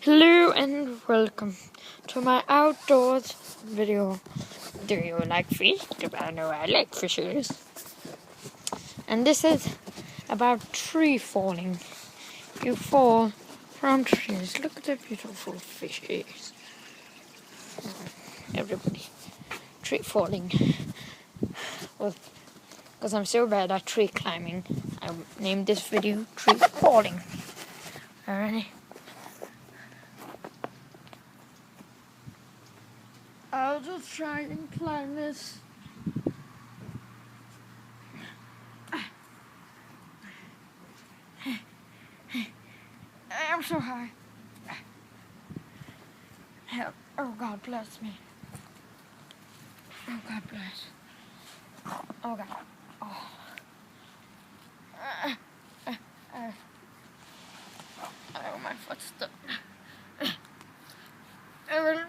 Hello and welcome to my outdoors video. Do you like fish? I know I like fishes. And this is about tree falling. You fall from trees. Look at the beautiful fishes. Everybody. Tree falling. Well, because I'm so bad at tree climbing, I named this video Tree Falling. Alright. I'll just try and climb this. I'm so high. Help. Oh, God bless me. Oh, God bless. Oh, God. Oh. Oh, my foot's stuck. Oh,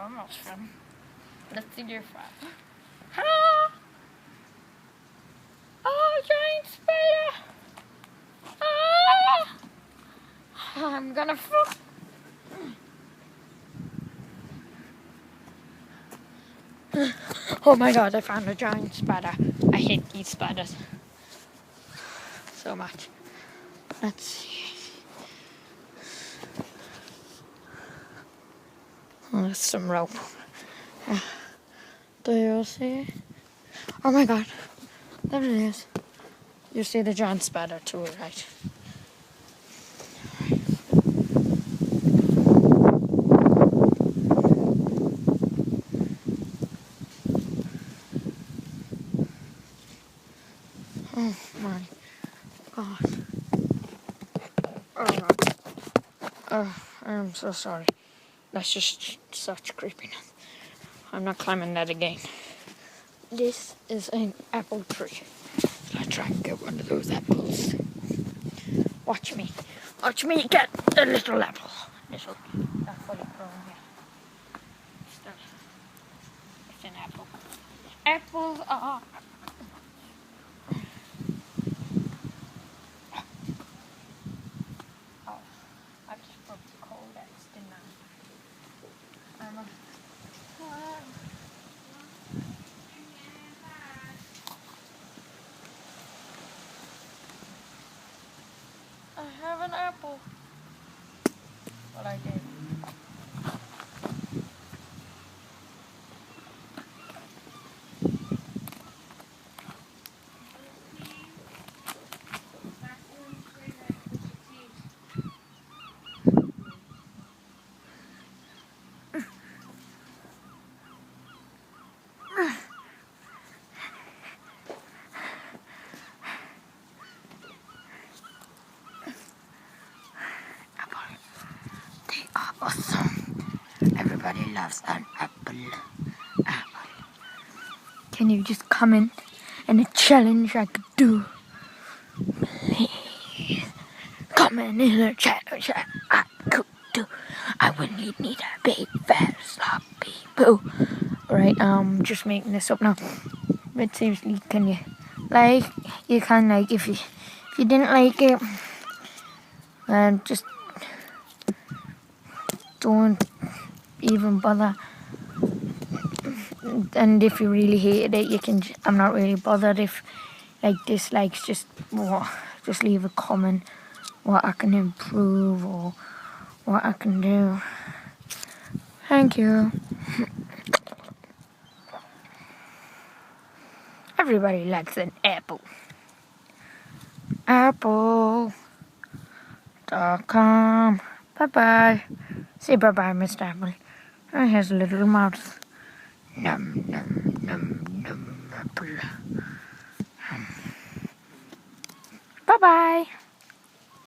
almost fun. Let's see your five. Ah! Oh, giant spider! Ah! I'm gonna fall. Oh my God, I found a giant spider. I hate these spiders so much. Let's see. Oh, there's some rope. Do you see? Oh my God, there it is. You see the giant spider too, right? Oh my God. Oh God. Oh, I'm so sorry. That's just such creepiness. I'm not climbing that again. This is an apple tree. Let's try and get one of those apples. Watch me. Watch me get a little apple. Little. Not fully grown yet. It's an apple. Apples are... Oh, I just broke the cold eggs, didn't I? I have an apple. What I did. They are awesome. Everybody loves an apple. Can you just comment in a challenge I could do? Please comment in a challenge I could do. I will need a big fat sloppy poo. Alright, just making this up now. But seriously, can you like? You can like if you didn't like it, just don't even bother. And if you really hated it, you can. I'm not really bothered if like dislikes. Just leave a comment what I can improve or what I can do. Thank you. Everybody likes an apple. Apple.com. Bye-bye. Say bye-bye, Mr. Apple. Oh, he has a little mouth. Num, num, num, num, apple. Bye-bye.